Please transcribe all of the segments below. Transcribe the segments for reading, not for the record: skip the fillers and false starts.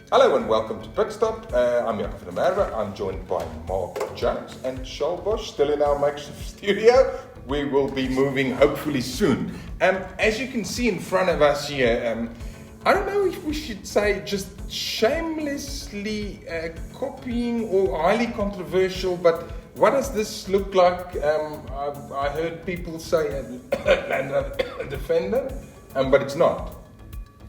Hello and welcome to Pitstop. I'm Jacob van der Merwe. I'm joined by Mark Jones and Charles Bosch, still in our makeshift studio. We will be moving hopefully soon. As you can see in front of us here, I don't know if we should say just shamelessly copying or highly controversial, but what does this look like? I heard people say Land Rover Defender, but it's not.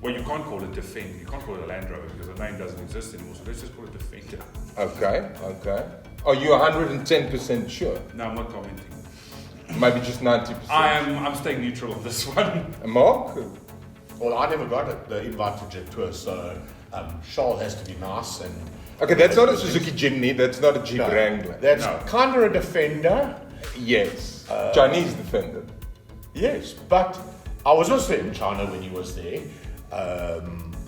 Well, you can't call it Defender. You can't call it a Land Rover because the name doesn't exist anymore. So let's just call it Defender. Okay. Are you 110% sure? No, I'm not commenting. Maybe just 90%. I'm staying neutral on this one. Mark? Well, I never got it, the invite to Jetour, so Charles has to be nice and... Okay, that's not a Suzuki Jimny, that's not a Jeep Wrangler. That's kind of a Defender. Yes, Chinese Defender. Yes, but I was also in China when he was there.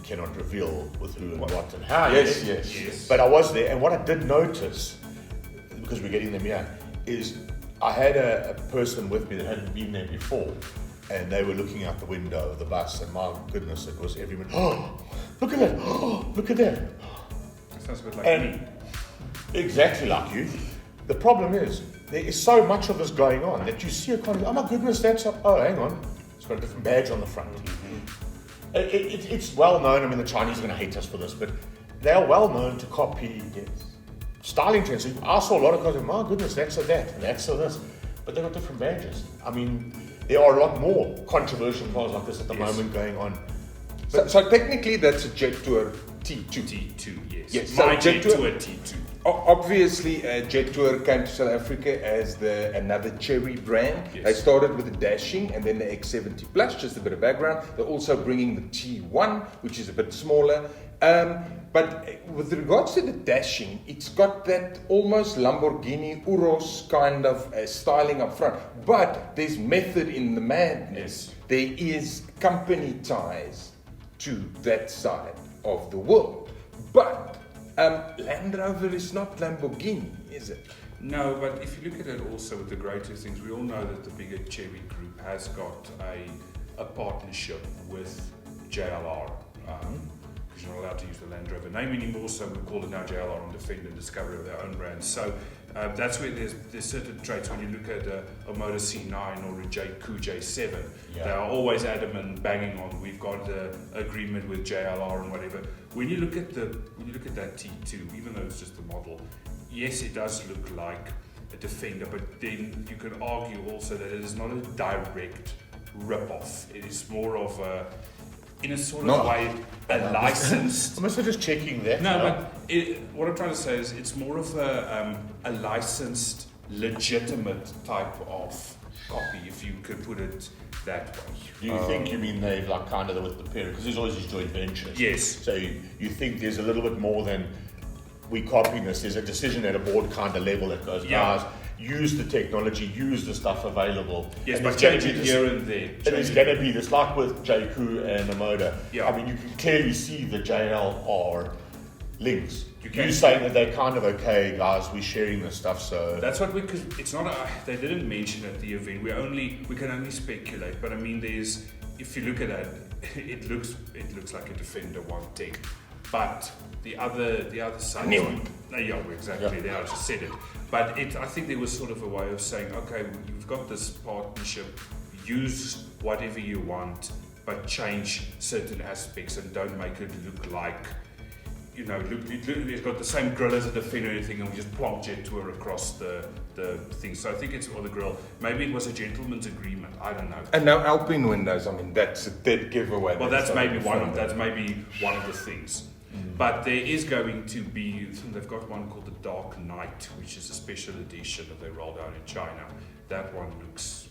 Cannot reveal with who and what and how. Yes. But I was there, and what I did notice, because we're getting them here, is I had a person with me that hadn't been there before, and they were looking out the window of the bus, and my goodness, it was everyone, oh, look at that, oh, look at that. That sounds a bit like And me. exactly like you. The problem is, there is so much of this going on that you see a car, oh my goodness, that's up, oh, hang on, it's got a different badge on the front. It's well known, I mean, the Chinese are going to hate us for this, but they are well known to copy styling trends. So I saw a lot of cars, my goodness, that's a that, and that's a this, but they've got different badges. I mean, there are a lot more controversial cars like this at the moment going on. So technically that's a Jetour T2. T2, yes. So My Jetour T2. Obviously, Jetour came to South Africa as another cherry brand. Yes. They started with the Dashing and then the X70 Plus, just a bit of background. They're also bringing the T1, which is a bit smaller. But with regards to the Dashing, it's got that almost Lamborghini Urus kind of styling up front. But there's method in the madness. Yes. There is company ties to that side of the world. But Land Rover is not Lamborghini, is it? No, but if you look at it also with the greater things, we all know that the bigger Cherry Group has got a partnership with JLR. Because you're not allowed to use the Land Rover name anymore, so we call it now JLR on Defender and Discovery of their own brands. So that's where there's certain traits when you look at a Motor C9 or a J7. Yeah. They are always adamant, banging on. We've got an agreement with JLR and whatever. When you look at that T2, even though it's just a model, yes, it does look like a Defender, but then you could argue also that it is not a direct rip-off. It is more of a, in a sort of way, a licensed. I'm also just checking that. No, but what I'm trying to say is it's more of a licensed, legitimate type of copy, if you could put it that way. Do you think you mean they've like kind of with the parent, because there's always these joint ventures. Yes. So you think there's a little bit more than we copying this. There's a decision at a board kind of level that goes, guys, use the technology, use the stuff available. Yes, and but change it here and there. And it's going to be this, like with JQ and Amoda. Yeah. I mean, you can clearly see the JLR links. You can. You're saying that they're kind of okay, guys. We're sharing this stuff, so That's what because it's not. They didn't mention at the event. We can only speculate. But I mean, if you look at it, it looks like a Defender 110. But the other side. New one. Yeah, exactly. Yeah. There, I just said it. But I think there was sort of a way of saying, okay, you've got this partnership. Use whatever you want, but change certain aspects and don't make it look like. You know, it's got the same grill as a Defender or anything, and we just plonk Jetour across the thing. So I think it's or the grill. Maybe it was a gentleman's agreement. I don't know. And no Alpine windows. I mean, that's a dead giveaway. Well, that's maybe one of the things. But there is going to be. They've got one called the Dark Knight, which is a special edition that they rolled out in China. That one looks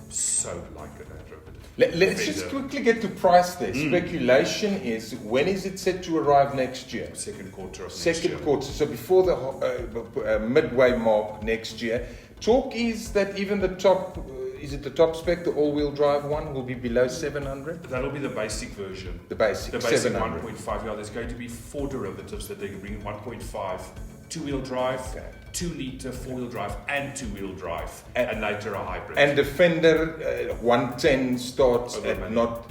so like a Land Rover. Let's just quickly get to price there. Speculation is, when is it set to arrive next year? Second quarter of next Second year. quarter, so before the midway mark next year. Talk is that even the top, is it the top spec, the all-wheel drive one, will be below 700? That'll be the basic version. The basic 700. 700. 1.5. Yeah, there's going to be 4 derivatives that they can bring in: 1.5, two-wheel drive, 2-liter 4-wheel drive, and 2-wheel drive, and later a hybrid. And Defender 110 starts Over at a not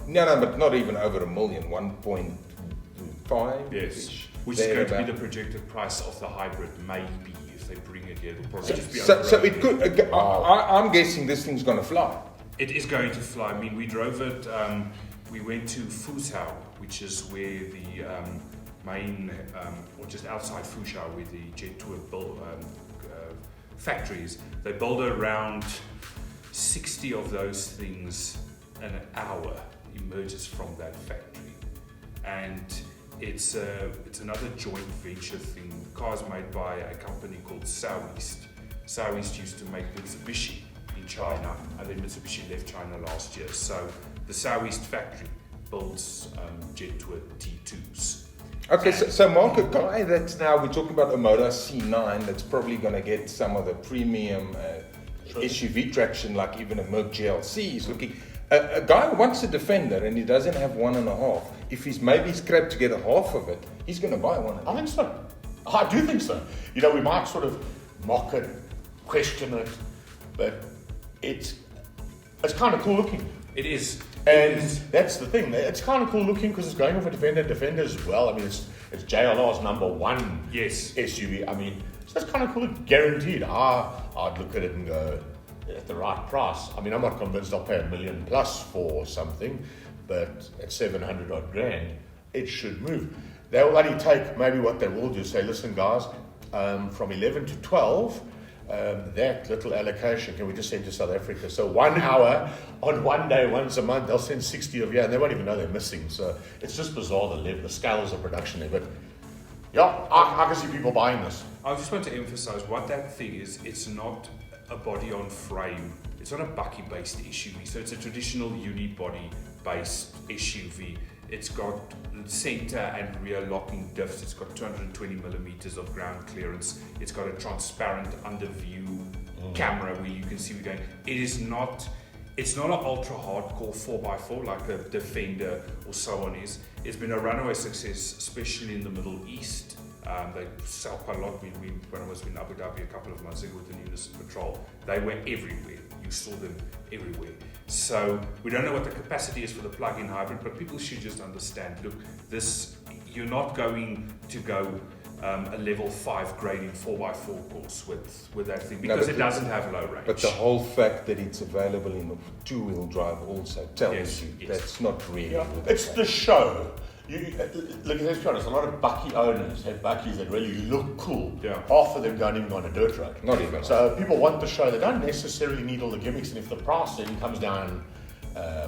even over $1 million, 1.5. Yes. Which is going to be the projected price of the hybrid, maybe, if they bring it here. It'll probably just be So it could. I'm guessing this thing's going to fly. It is going to fly. I mean, we drove it, we went to Fuzhou, which is where the main, or just outside Fuzhou, where the Jetour factories. They build around 60 of those things an hour emerges from that factory. And it's another joint venture thing. Cars made by a company called Southeast. Southeast used to make Mitsubishi in China, and then Mitsubishi left China last year. So the Southeast factory builds Jetour T2s. Okay, so Mark, a guy that's now, we're talking about a Moda C9 that's probably going to get some of the premium SUV traction, like even a Merc GLC is looking. A guy who wants a Defender and he doesn't have 1.5, if he's maybe scraped together half of it, he's going to buy one. I think so. I do think so. You know, we might sort of mock it, question it, but it's kind of cool looking. It is. And that's the thing. It's kind of cool looking because it's going off a Defender as well. I mean, it's JLR's number one SUV. I mean, so that's kind of cool. Guaranteed. I'd look at it and go, at the right price. I mean, I'm not convinced I'll pay $1 million plus for something, but at 700 odd grand, it should move. They'll only take, maybe what they will do, say, listen guys, from 11 to 12, that little allocation, can we just send to South Africa? So 1 hour on one day, once a month, they'll send 60 of you, and they won't even know they're missing. So it's just bizarre, the scales of production there. But yeah, I can see people buying this. I just want to emphasize what that thing is. It's not a body on frame. It's not a bucky-based SUV. So it's a traditional unibody-based SUV. It's got center and rear locking diffs. It's got 220 millimeters of ground clearance. It's got a transparent under-view camera where you can see we're going. It's not an ultra hardcore 4x4 like a Defender or so on is. It's been a runaway success, especially in the Middle East. They sell quite a lot. When I was in Abu Dhabi a couple of months ago with the Newness Patrol, they were everywhere. You saw them everywhere. So we don't know what the capacity is for the plug-in hybrid, but people should just understand, look, you're not going to go a level 5 grading 4x4 course with that thing because it doesn't have low range. But the whole fact that it's available in two-wheel drive also tells you that's not really. Yeah, it's the show. Look, let's be honest, a lot of Bucky owners have Buckies that really look cool. Yeah. Half of them don't even go on a dirt road. Not even. So people want the show. They don't necessarily need all the gimmicks, and if the price then comes down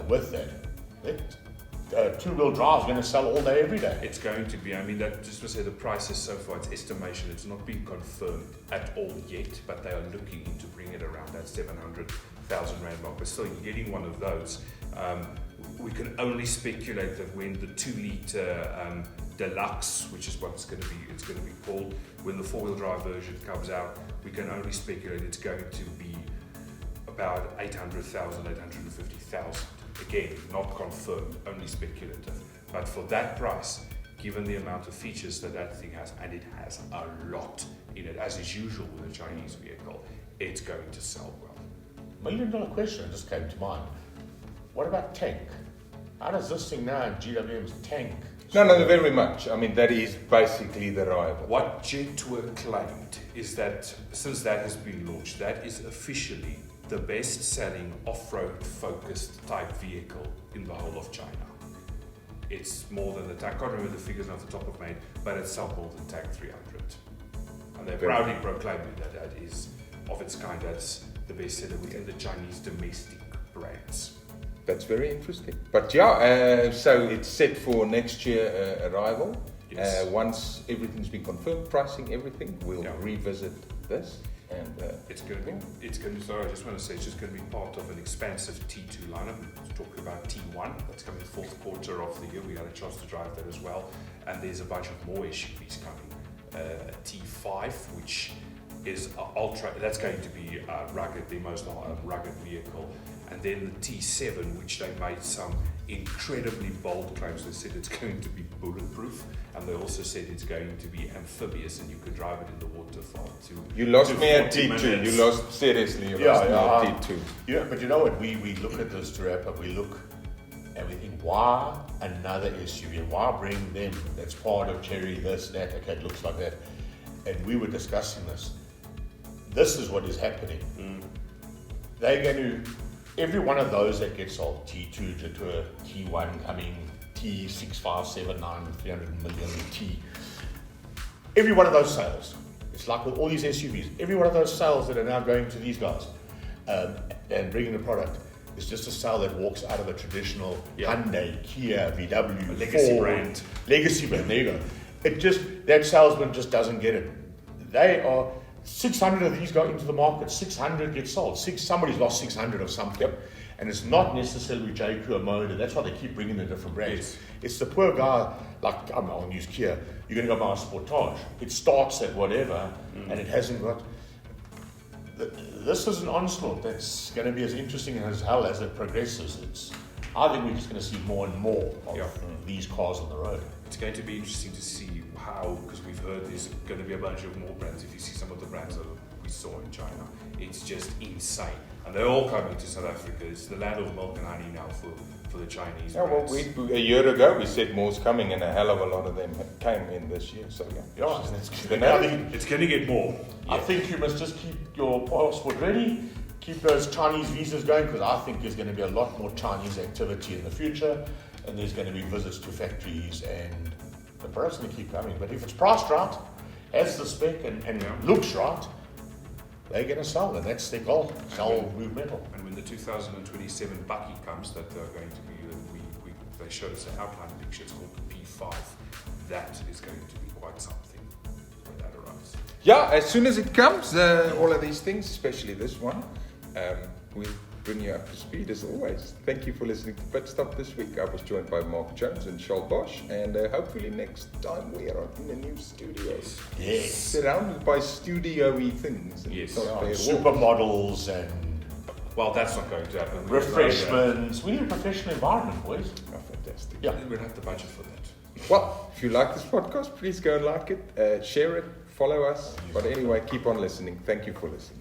with that, two-wheel drive is going to sell all day, every day. It's going to be. I mean, that just to say the price is so far, it's estimation. It's not been confirmed at all yet, but they are looking into bringing it around that 700,000 rand mark. But still, you're getting one of those. We can only speculate that when the 2-liter deluxe, which is what it's going to be called, when the 4-wheel drive version comes out, we can only speculate it's going to be about 800,000, 850,000. Again, not confirmed, only speculative. But for that price, given the amount of features that thing has, and it has a lot in it, as is usual with a Chinese vehicle, it's going to sell well. $1 million question just came to mind. What about tank? How does this thing now in GWM's tank? No, very much. I mean, that is basically the rival. What Jetour claimed is that since that has been launched, that is officially the best-selling off-road focused type vehicle in the whole of China. It's more than the Tank. I can't remember the figures off the top of my head, but it's sold more than Tank 300. And they proudly proclaiming that is of its kind. That's the best seller within the Chinese domestic brands. That's very interesting. But yeah, so it's set for next year arrival. Yes. Once everything's been confirmed, pricing, everything, we'll revisit this. And it's going to be. Sorry, I just want to say it's just going to be part of an expansive T2 lineup. We're talking about T1 that's coming fourth quarter of the year. We had a chance to drive that as well, and there's a bunch of more SUVs coming. A T5, which is ultra. That's going to be rugged, the most rugged vehicle. And then the T7, which they made some incredibly bold claims. They said it's going to be bulletproof, and they also said it's going to be amphibious, and you could drive it in the water for You lost me at T2. Minutes. You lost, seriously, you lost me at T2. Yeah, but you know what? We look at this to wrap up. We look And we think, why another SUV? Why bring them? That's part of Cherry, this, that, okay, it looks like that. And we were discussing this. This is what is happening. They're going to, every one of those that gets sold, T2, Jetour, T1 coming, T6579, 300 million, T. Every one of those sales, it's like with all these SUVs, every one of those sales that are now going to these guys and bringing the product, it's just a sale that walks out of a traditional Hyundai, Kia, VW, A legacy Ford, brand. Legacy brand, there you go. It just, that salesman just doesn't get it. They are, 600 of these go into the market, 600 get sold. Somebody's lost 600 of something. And it's not necessarily Jetour Motor. That's why they keep bringing the different brands. Yes. It's the poor guy, like, I'll use Kia, you're going to go buy a Sportage. It starts at whatever, and it hasn't got... This is an onslaught that's going to be as interesting as hell as it progresses. I think we're just going to see more and more of these cars on the road. It's going to be interesting to see how, because we've heard there's going to be a bunch of more brands. If you see some of the brands that we saw in China, it's just insane. And they're all coming to South Africa. It's the land of milk and honey now for the Chinese brands. A year ago we said more's coming, and a hell of a lot of them came in this year. So It's going to get more. I think you must just keep your passport ready, keep those Chinese visas going, because I think there's going to be a lot more Chinese activity in the future, and there's going to be visits to factories, and the product's going to keep coming. But if it's priced right, has the spec, and looks right, they're going to sell, and that's their goal, sell move metal. And when the 2027 Bucky comes, that they're going to be, they showed us an outline picture, it's called the P5. That is going to be quite something when that arrives. yeah, as soon as it comes, all of these things, especially this one, we bring you up to speed as always. Thank you for listening to Pitstop this week. I was joined by Mark Jones and Charles Bosch, and hopefully next time we are in the new studios. Yes. Surrounded by studio-y things. And Yes. Supermodels and Well, that's not going to happen. refreshments. We need a professional environment, boys. Oh, fantastic. Yeah. We'll have the budget for that. Well, if you like this podcast, please go and like it, share it, follow us. But anyway, keep on listening. Thank you for listening.